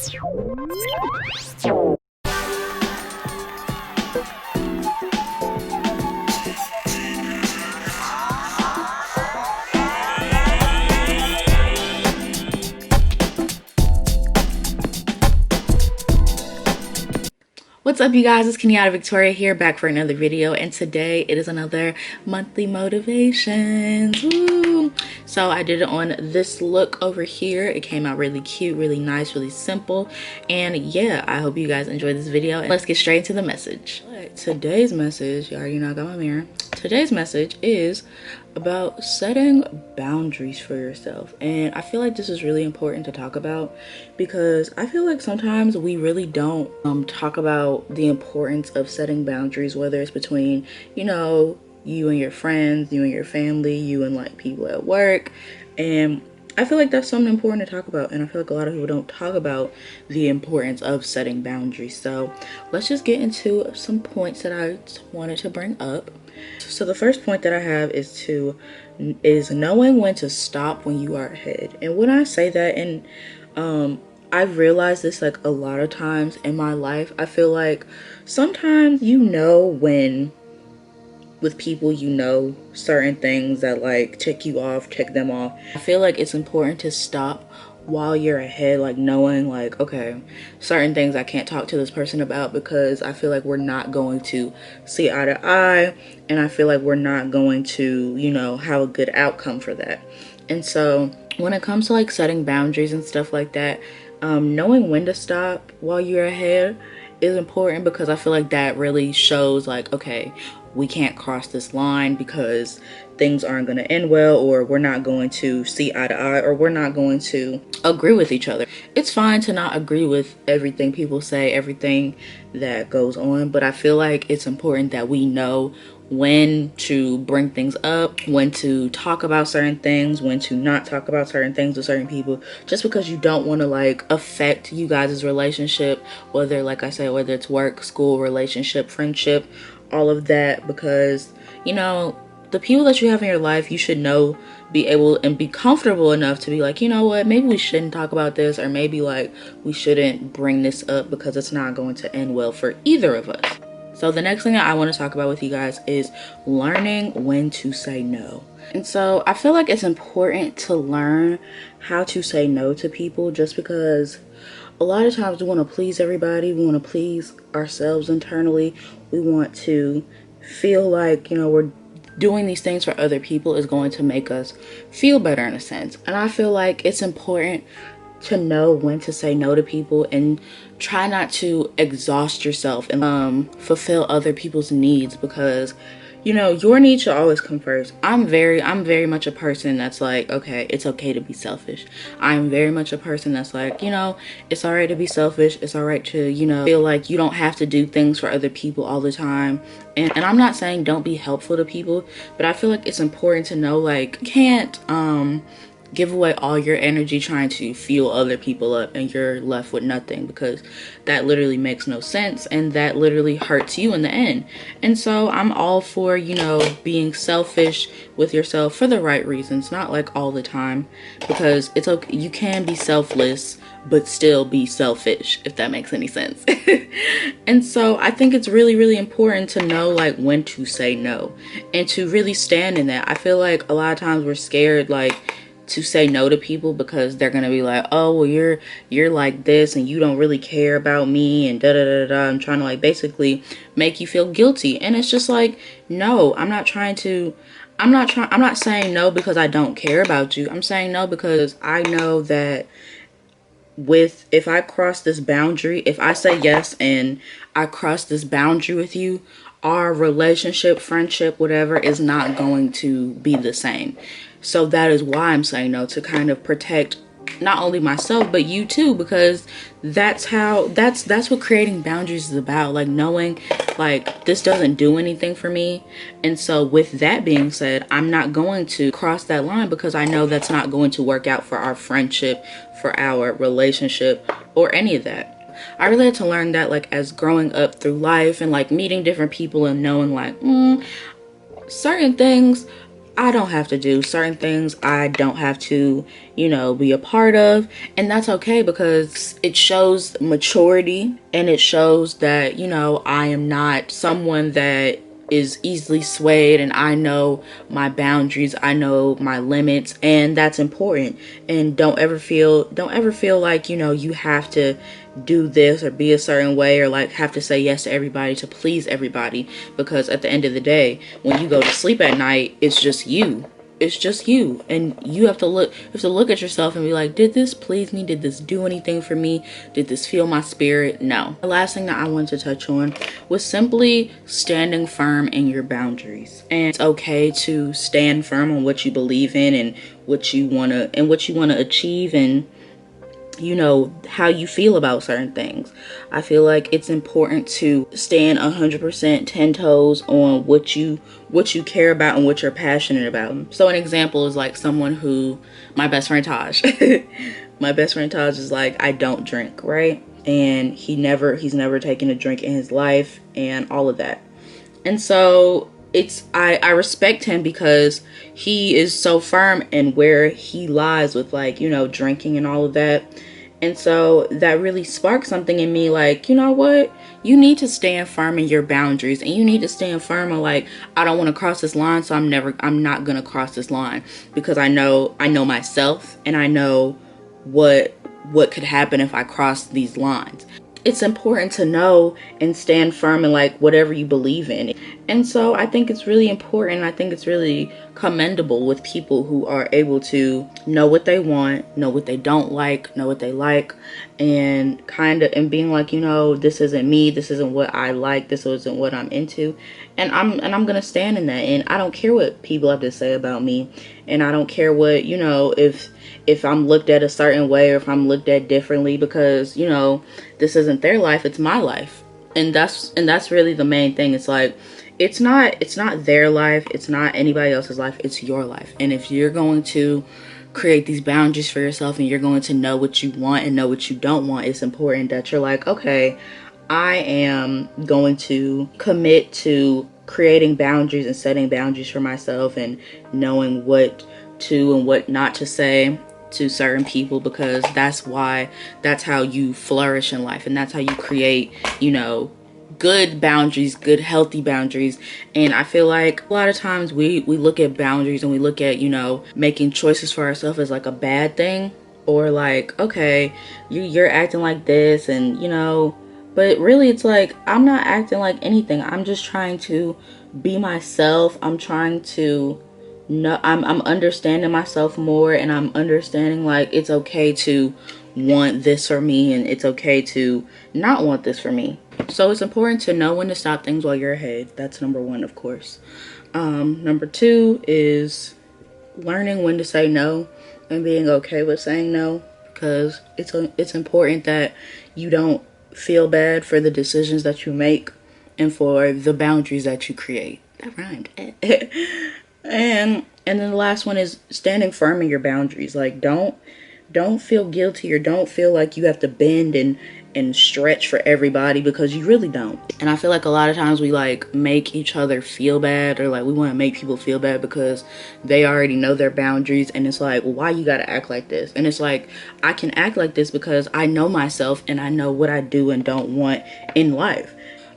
What's up, you guys? It's Kenyatta Victoria here, back for another video, and today it is another monthly motivations. Woo! So I did it on this look over here. It came out really cute, really nice, really simple, and yeah, I hope you guys enjoyed this video. And let's get straight into the message. Today's message, you already know I got my mirror. Today's message is about setting boundaries for yourself, and I feel like this is really important to talk about because I feel like sometimes we really don't talk about the importance of setting boundaries, whether it's between, you know, you and your friends, you and your family, you and like people at work. And I feel like that's something important to talk about, and I feel like a lot of people don't talk about the importance of setting boundaries. So let's just get into some points that I wanted to bring up. So the first point that I have is knowing when to stop when you are ahead. And when I say that, and I've realized this like a lot of times in my life, I feel like sometimes you know when with people, you know, certain things that like tick you off, tick them off. I feel like it's important to stop while you're ahead, like knowing like, okay, certain things I can't talk to this person about because I feel like we're not going to see eye to eye, and I feel like we're not going to, you know, have a good outcome for that. And so when it comes to like setting boundaries and stuff like that, knowing when to stop while you're ahead is important, because I feel like that really shows like, okay, we can't cross this line because things aren't going to end well, or we're not going to see eye to eye, or we're not going to agree with each other. It's fine to not agree with everything people say, everything that goes on, but I feel like it's important that we know when to bring things up, when to talk about certain things, when to not talk about certain things with certain people, just because you don't want to like affect you guys' relationship, whether, like I said, whether it's work, school, relationship, friendship, all of that, because, you know, the people that you have in your life, you should know, be able and be comfortable enough to be like, you know what, maybe we shouldn't talk about this, or maybe like we shouldn't bring this up because it's not going to end well for either of us. So the next thing that I want to talk about with you guys is learning when to say no. And so I feel like it's important to learn how to say no to people, just because a lot of times we want to please everybody. We want to please ourselves internally. We want to feel like, you know, we're doing these things for other people is going to make us feel better in a sense. And I feel like it's important to know when to say no to people and try not to exhaust yourself and fulfill other people's needs, because, you know, your needs should always come first. I'm very much a person that's like, okay, it's okay to be selfish. I'm very much a person that's like, you know, it's all right to be selfish. It's all right to, you know, feel like you don't have to do things for other people all the time. And I'm not saying don't be helpful to people, but I feel like it's important to know, like, you can't give away all your energy trying to fuel other people up and you're left with nothing, because that literally makes no sense, and that literally hurts you in the end. And so I'm all for, you know, being selfish with yourself for the right reasons, not like all the time, because it's okay. You can be selfless but still be selfish, if that makes any sense. And so I think it's really important to know like when to say no and to really stand in that. I feel like a lot of times we're scared like to say no to people because they're gonna be like, oh well, you're like this and you don't really care about me and da da da da. I'm trying to like basically make you feel guilty. And it's just like, no, I'm not saying no because I don't care about you. I'm saying no because I know that if I cross this boundary, if I say yes and I cross this boundary with you, our relationship, friendship, whatever, is not going to be the same. So that is why I'm saying no, to kind of protect not only myself but you too, because that's what creating boundaries is about, like knowing like this doesn't do anything for me. And so with that being said, I'm not going to cross that line because I know that's not going to work out for our friendship, for our relationship, or any of that. I really had to learn that like as growing up through life and like meeting different people and knowing like certain things I don't have to do certain things. I don't have to, you know, be a part of. And that's okay, because it shows maturity, and it shows that, you know, I am not someone that is easily swayed, and I know my boundaries, I know my limits, and that's important. And don't ever feel like, you know, you have to do this or be a certain way, or like have to say yes to everybody to please everybody, because at the end of the day, when you go to sleep at night, it's just you. It's just you, and you have to look at yourself and be like, did this please me? Did this do anything for me? Did this feel my spirit? No. The last thing that I wanted to touch on was simply standing firm in your boundaries. And it's okay to stand firm on what you believe in, and what you want to achieve, and you know, how you feel about certain things. I feel like it's important to stand 100% 10 toes on what you care about and what you're passionate about. So an example is like someone who, my best friend Taj. My best friend Taj is like, I don't drink, right? And he's never taken a drink in his life, and all of that. And so I respect him because he is so firm in where he lies with, like, you know, drinking and all of that. And so that really sparked something in me, like, you know what? You need to stand firm in your boundaries, and you need to stand firm on, like, I don't want to cross this line, so I'm not going to cross this line, because I know myself, and I know what could happen if I cross these lines. It's important to know and stand firm in, like, whatever you believe in. And so I think it's really important. I think it's really commendable with people who are able to know what they want, know what they don't like, know what they like, and and being like, you know, this isn't me, this isn't what I like, this isn't what I'm into, and I'm gonna stand in that. And I don't care what people have to say about me, and I don't care what, you know, if I'm looked at a certain way, or if I'm looked at differently, because, you know, this isn't their life, it's my life. And that's really the main thing. It's like, it's not their life, it's not anybody else's life, it's your life. And if you're going to create these boundaries for yourself, and you're going to know what you want and know what you don't want, it's important that you're like, okay, I am going to commit to creating boundaries and setting boundaries for myself, and knowing what to and what not to say to certain people, because that's how you flourish in life, and that's how you create, you know, good boundaries, good healthy boundaries. And I feel like a lot of times we look at boundaries, and we look at, you know, making choices for ourselves as like a bad thing, or like, okay, you're acting like this, and, you know, but really it's like, I'm not acting like anything. I'm just trying to be myself. I'm trying to know, I'm understanding myself more, and I'm understanding, like, it's okay to want this for me, and it's okay to not want this for me. So it's important to know when to stop things while you're ahead. That's number one, of course. Number two is learning when to say no, and being okay with saying no, because it's important that you don't feel bad for the decisions that you make, and for the boundaries that you create. That rhymed. And then the last one is standing firm in your boundaries. Like, don't feel guilty, or don't feel like you have to bend and stretch for everybody, because you really don't. And I feel like a lot of times we like make each other feel bad, or like we want to make people feel bad because they already know their boundaries, and it's like, well, why you gotta act like this? And it's like, I can act like this because I know myself, and I know what I do and don't want in life.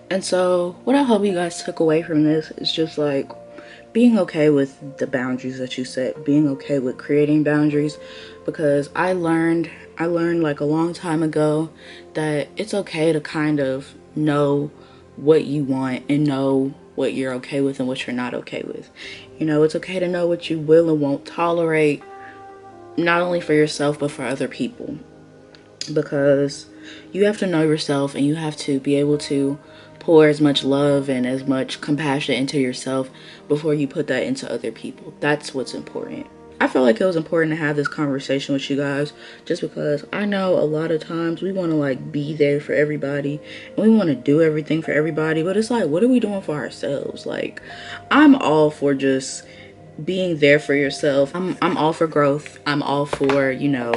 And so what I hope you guys took away from this is just like, being okay with the boundaries that you set, being okay with creating boundaries, because I learned like a long time ago that it's okay to kind of know what you want, and know what you're okay with and what you're not okay with. You know, it's okay to know what you will and won't tolerate, not only for yourself but for other people, because you have to know yourself, and you have to be able to pour as much love and as much compassion into yourself before you put that into other people. That's what's important. I feel like it was important to have this conversation with you guys, just because I know a lot of times we want to like be there for everybody, and we want to do everything for everybody, but it's like, what are we doing for ourselves? Like, I'm all for just being there for yourself. I'm all for growth. I'm all for, you know,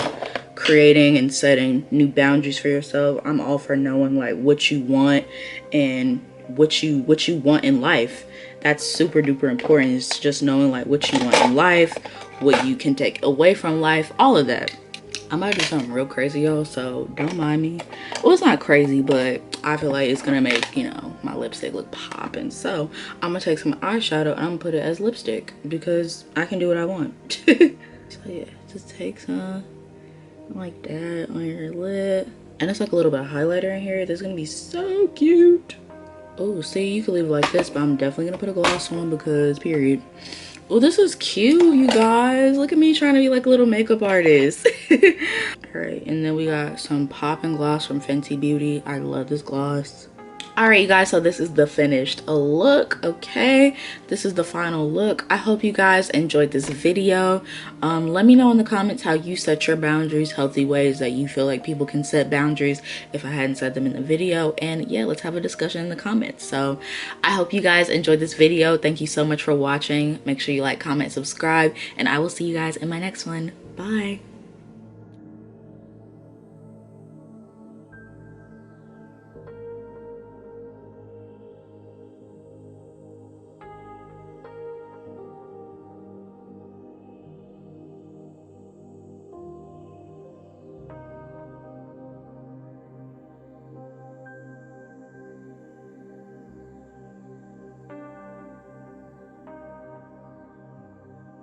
creating and setting new boundaries for yourself. I'm all for knowing like what you want, and what you want in life. That's super duper important. It's just knowing like what you want in life, what you can take away from life, all of that. I might do something real crazy, y'all, so don't mind me. Well, it's not crazy, but I feel like it's gonna make, you know, my lipstick look popping. So I'm gonna take some eyeshadow and I'm gonna put it as lipstick because I can do what I want. So yeah, just take some like that on your lip. And it's like a little bit of highlighter in here. This is gonna be so cute. Oh, see, you can leave it like this, but I'm definitely gonna put a gloss on because period. Oh, this is cute, you guys. Look at me trying to be like a little makeup artist. All right, and then we got some popping gloss from Fenty Beauty. I love this gloss. All right, you guys, so this is the finished look. Okay, this is the final look. I hope you guys enjoyed this video. Let me know in the comments how you set your boundaries, healthy ways that you feel like people can set boundaries if I hadn't said them in the video. And yeah, let's have a discussion in the comments. So I hope you guys enjoyed this video. Thank you so much for watching. Make sure you like, comment, subscribe, and I will see you guys in my next one. Bye.